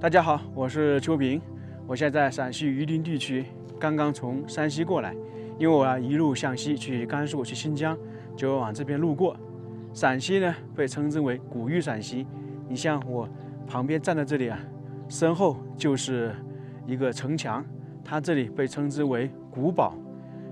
大家好，我是邱平，我现在在陕西榆林地区，刚刚从山西过来，因为我要一路向西去甘肃、去新疆，就往这边路过。陕西呢被称之为古豫陕西，你像我旁边站在这里啊，身后就是一个城墙，它这里被称之为古堡，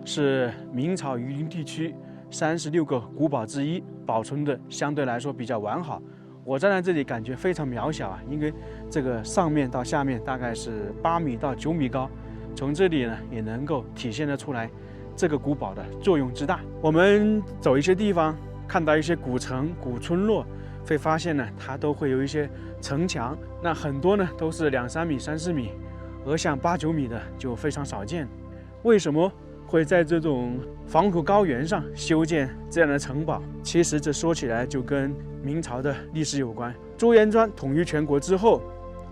是明朝榆林地区36个古堡之一，保存的相对来说比较完好。我站在这里感觉非常渺小啊，因为这个上面到下面大概是8米到9米高，从这里呢也能够体现得出来这个古堡的作用之大。我们走一些地方，看到一些古城、古村落，会发现呢它都会有一些城墙，那很多呢都是2、3米、3、4米，而像8、9米的就非常少见。为什么会在这种黄土高原上修建这样的城堡？其实这说起来就跟明朝的历史有关。朱元璋统一全国之后，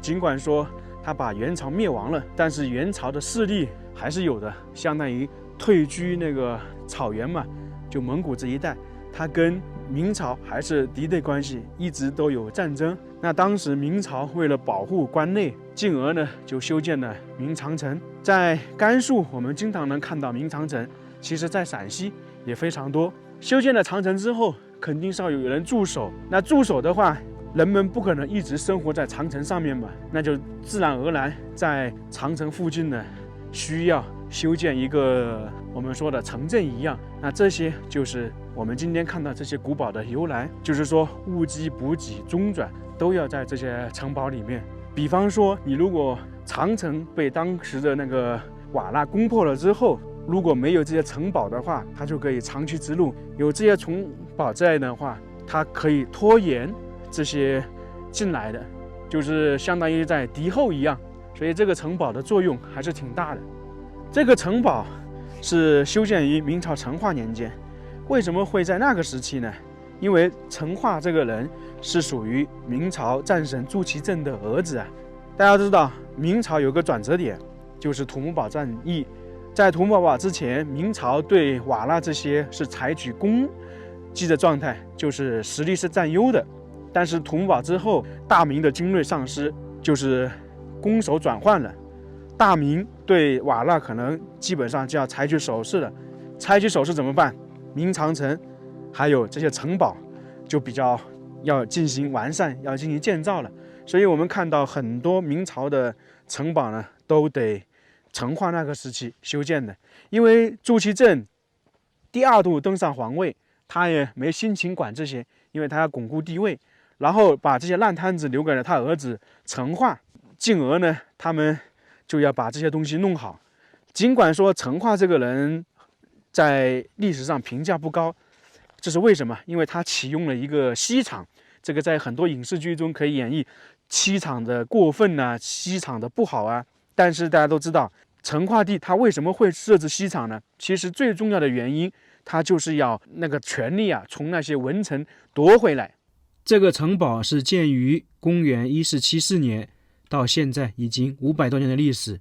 尽管说他把元朝灭亡了，但是元朝的势力还是有的，相当于退居那个草原嘛，就蒙古这一带，他跟明朝还是敌对关系，一直都有战争。那当时明朝为了保护关内，进而呢就修建了明长城。在甘肃我们经常能看到明长城，其实在陕西也非常多。修建了长城之后，肯定是要有人驻守，那驻守的话，人们不可能一直生活在长城上面嘛，那就自然而然在长城附近呢需要修建一个我们说的城镇一样。那这些就是我们今天看到这些古堡的由来，就是说物资补给中转都要在这些城堡里面。比方说你如果长城被当时的那个瓦剌攻破了之后，如果没有这些城堡的话，它就可以长驱直入。有这些城堡在的话，它可以拖延这些进来的，就是相当于在敌后一样。所以这个城堡的作用还是挺大的。这个城堡是修建于明朝成化年间。为什么会在那个时期呢？因为成化这个人是属于明朝战神朱祁镇的儿子啊。大家知道明朝有个转折点，就是土木堡战役。在土木堡之前，明朝对瓦剌这些是采取攻击的状态，就是实力是占优的。但是土木堡之后，大明的精锐丧失，就是攻守转换了。大明对瓦剌可能基本上就要采取守势了。采取守势怎么办？明长城还有这些城堡就比较要进行完善，要进行建造了。所以我们看到很多明朝的城堡呢，都得成化那个时期修建的。因为朱祁镇第2度登上皇位，他也没心情管这些，因为他要巩固地位，然后把这些烂摊子留给了他儿子成化，进而呢他们就要把这些东西弄好。尽管说成化这个人在历史上评价不高，这是为什么？因为他启用了一个西厂，这个在很多影视剧中可以演绎西厂的过分啊，西厂的不好啊。但是大家都知道，成化帝他为什么会设置西厂呢？其实最重要的原因，他就是要那个权力啊，从那些文臣夺回来。这个城堡是建于公元1474年，到现在已经500多年的历史，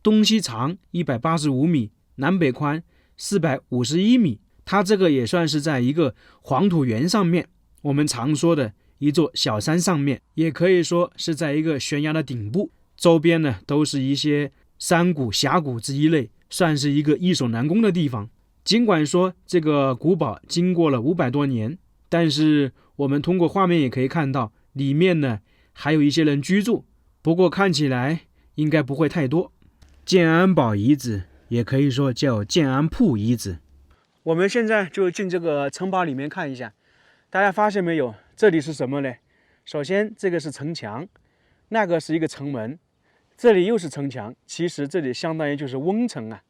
东西长185米，南北宽451米。它这个也算是在一个黄土原上面，我们常说的一座小山上面，也可以说是在一个悬崖的顶部，周边呢都是一些山谷、峡谷之一类，算是一个易守难攻的地方。尽管说这个古堡经过了500多年，但是我们通过画面也可以看到，里面呢还有一些人居住，不过看起来应该不会太多。建安堡遗址也可以说叫建安铺遗址。我们现在就进这个城堡里面看一下，大家发现没有？这里是什么呢？首先这个是城墙，那个是一个城门，这里又是城墙，其实这里相当于就是瓮城啊。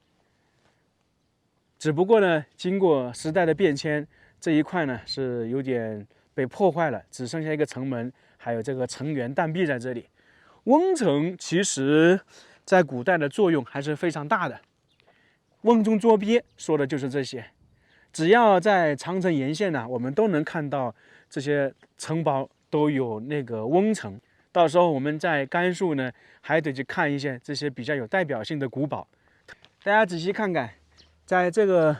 只不过呢，经过时代的变迁，这一块呢是有点被破坏了，只剩下一个城门，还有这个城垣断壁在这里。瓮城其实在古代的作用还是非常大的。瓮中捉鳖说的就是这些。只要在长城沿线呢，我们都能看到这些城堡都有那个瓮城。到时候我们在甘肃呢，还得去看一些这些比较有代表性的古堡。大家仔细看看，在这个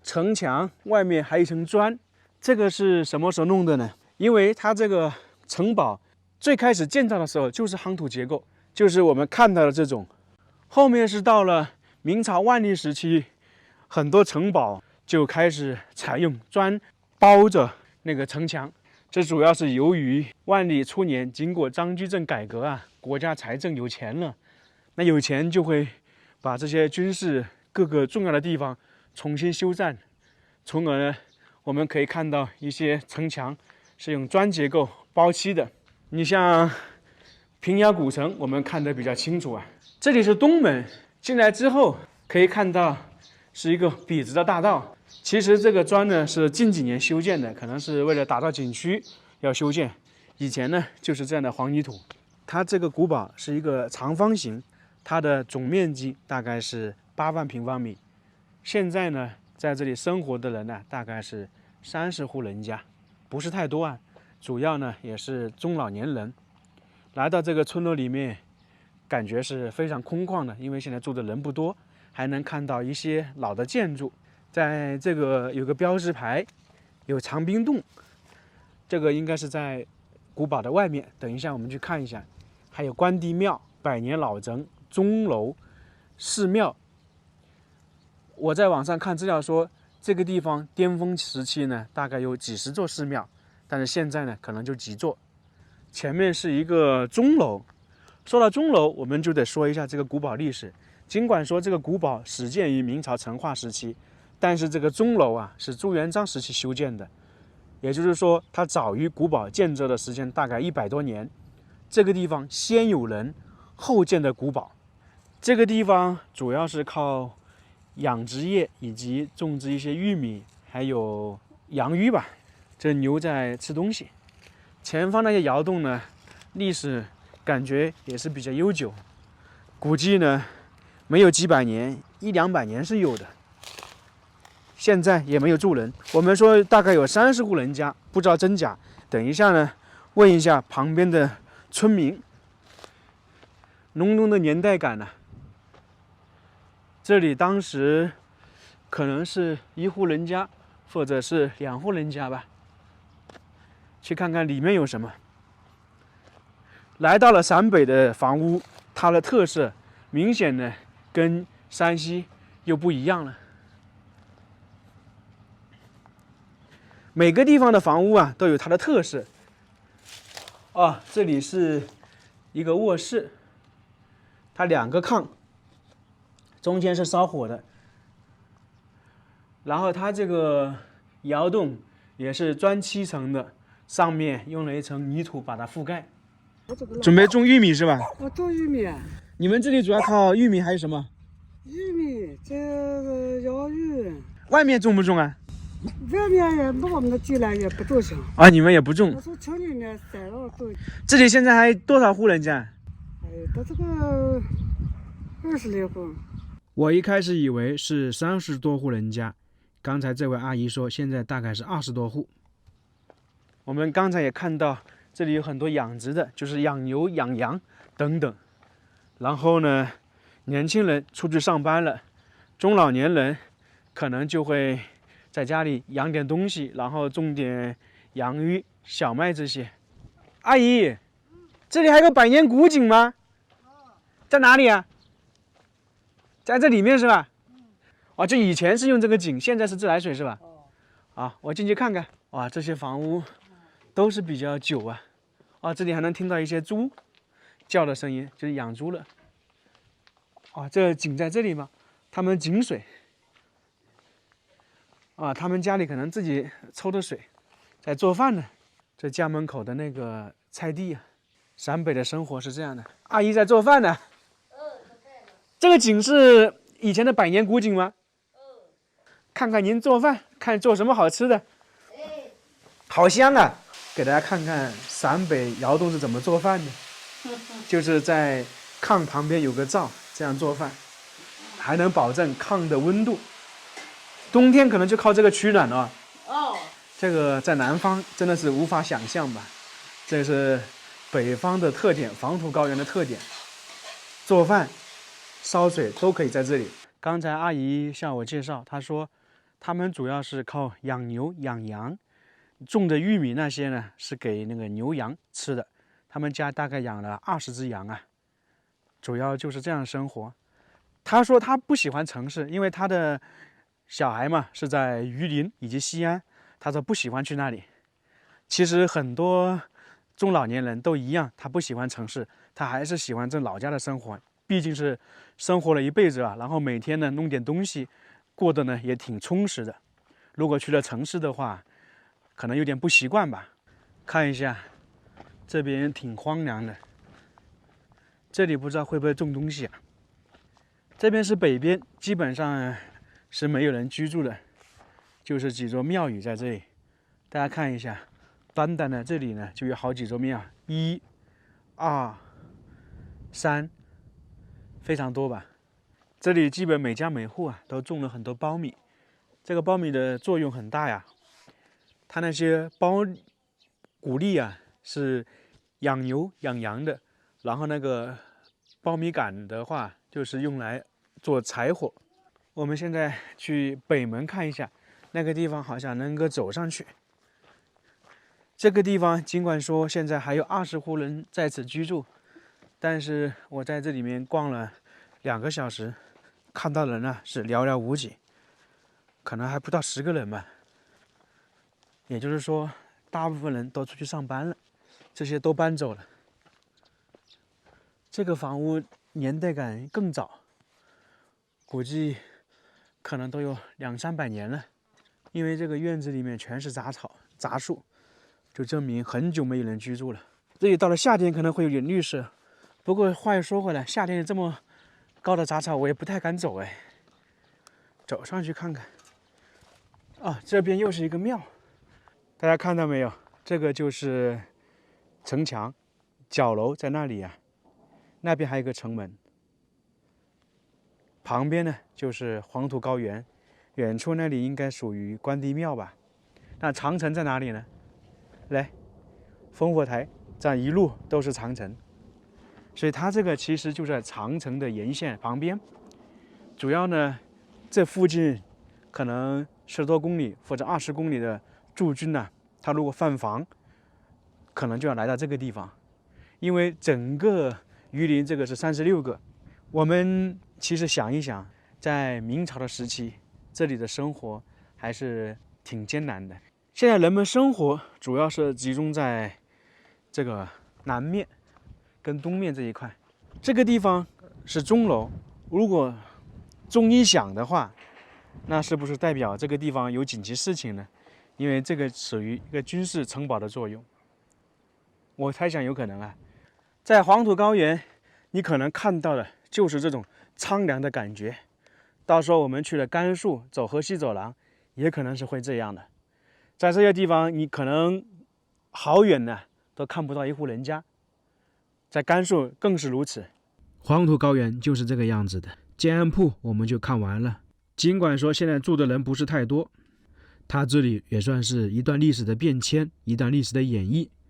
城墙外面还有一层砖，这个是什么时候弄的呢？因为它这个城堡最开始建造的时候就是夯土结构，就是我们看到的这种。后面是到了明朝万历时期，很多城堡就开始采用砖包着那个城墙。这主要是由于万历初年经过张居正改革啊，国家财政有钱了，那有钱就会把这些军事各个重要的地方重新修缮，从而呢，我们可以看到一些城墙是用砖结构包漆的。你像平遥古城，我们看得比较清楚啊。这里是东门，进来之后可以看到是一个笔直的大道。其实这个砖呢是近几年修建的，可能是为了打造景区要修建。以前呢就是这样的黄泥土。它这个古堡是一个长方形，它的总面积大概是8万平方米。现在呢，在这里生活的人呢，大概是30户人家，不是太多啊。主要呢也是中老年人。来到这个村落里面，感觉是非常空旷的，因为现在住的人不多，还能看到一些老的建筑。在这个有个标志牌，有长滨洞，这个应该是在古堡的外面。等一下我们去看一下。还有关帝庙、百年老城、钟楼、寺庙。我在网上看资料说，这个地方巅峰时期呢，大概有几十座寺庙，但是现在呢，可能就几座。前面是一个钟楼。说到钟楼，我们就得说一下这个古堡历史。尽管说这个古堡始建于明朝成化时期，但是这个钟楼啊是朱元璋时期修建的，也就是说它早于古堡建设的时间大概100多年。这个地方先有人后建的古堡。这个地方主要是靠养殖业以及种植一些玉米，还有养鱼吧。这牛在吃东西。前方那些窑洞呢，历史感觉也是比较悠久，估计呢没有几百年，100、200年是有的。现在也没有住人。我们说大概有30户人家，不知道真假。等一下呢，问一下旁边的村民。浓浓的年代感呢。这里当时可能是1户人家，或者是2户人家吧。去看看里面有什么。来到了陕北的房屋，它的特色明显的跟山西又不一样了。每个地方的房屋啊都有它的特色。这里是一个卧室，它2个炕，中间是烧火的。然后它这个窑洞也是砖砌成的，上面用了一层泥土把它覆盖。准备种玉米是吧？我种玉米。你们这里主要靠玉米还有什么？玉米，这个洋芋。外面种不种啊？外面也没我们的地了，也不种上。你们也不种？我从村里面山上种。这里现在还多少户人家？到这个20来户。我一开始以为是30多户人家，刚才这位阿姨说现在大概是20多户。我们刚才也看到这里有很多养殖的，就是养牛、养羊等等。然后呢，年轻人出去上班了，中老年人可能就会在家里养点东西，然后种点洋芋、小麦这些。阿姨，这里还有个百年古井吗？在哪里啊？在这里面是吧？就以前是用这个井，现在是自来水是吧？我进去看看。哇，这些房屋都是比较久啊。这里还能听到一些猪叫的声音，就是养猪了。这井在这里吗？他们井水。他们家里可能自己抽的水，在做饭呢。这家门口的那个菜地啊，陕北的生活是这样的。阿姨在做饭呢。这个井是以前的百年古井吗？看看您做饭，看做什么好吃的。好香啊！给大家看看陕北窑洞是怎么做饭的，就是在炕旁边有个灶，这样做饭，还能保证炕的温度。冬天可能就靠这个取暖了。这个在南方真的是无法想象吧？这是北方的特点，黄土高原的特点。做饭、烧水都可以在这里。刚才阿姨向我介绍，她说他们主要是靠养牛、养羊。种的玉米那些呢，是给那个牛羊吃的。他们家大概养了20只羊啊。主要就是这样生活。他说他不喜欢城市，因为他的小孩嘛是在榆林以及西安，他说不喜欢去那里。其实很多中老年人都一样，他不喜欢城市，他还是喜欢这老家的生活，毕竟是生活了一辈子啊，然后每天呢弄点东西，过得呢也挺充实的。如果去了城市的话，可能有点不习惯吧。看一下，这边挺荒凉的，这里不知道会不会种东西啊。这边是北边，基本上是没有人居住的，就是几座庙宇在这里。大家看一下，单单的这里呢就有好几座庙，1、2、3，非常多吧。这里基本每家每户啊都种了很多苞米，这个苞米的作用很大呀。它那些谷粒啊是养牛养羊的，然后那个苞米杆的话就是用来做柴火。我们现在去北门看一下，那个地方好像能够走上去。这个地方尽管说现在还有20户人在此居住，但是我在这里面逛了2个小时，看到人呢是寥寥无几，可能还不到10个人吧。也就是说，大部分人都出去上班了，这些都搬走了。这个房屋年代感更早，估计可能都有200-300年了，因为这个院子里面全是杂草杂树，就证明很久没有人居住了。这里到了夏天可能会有点绿色，不过话又说回来，夏天这么高的杂草我也不太敢走哎。走上去看看。啊，这边又是一个庙，大家看到没有？这个就是城墙，角楼在那里啊，那边还有一个城门。旁边呢就是黄土高原，远处那里应该属于关帝庙吧。那长城在哪里呢？来，烽火台，这样一路都是长城，所以它这个其实就在长城的沿线旁边。主要呢，这附近可能10多公里或者20公里的驻军呢，他如果换防，可能就要来到这个地方，因为整个榆林这个是36个。我们其实想一想，在明朝的时期，这里的生活还是挺艰难的。现在人们生活主要是集中在这个南面跟东面这一块。这个地方是钟楼，如果钟一响的话，那是不是代表这个地方有紧急事情呢？因为这个属于一个军事城堡的作用，我猜想有可能啊。在黄土高原，你可能看到的就是这种苍凉的感觉。到时候我们去了甘肃，走河西走廊，也可能是会这样的。在这些地方，你可能好远呢都看不到一户人家，在甘肃更是如此。黄土高原就是这个样子的。建安铺我们就看完了，尽管说现在住的人不是太多，它这里也算是一段历史的变迁，一段历史的演绎。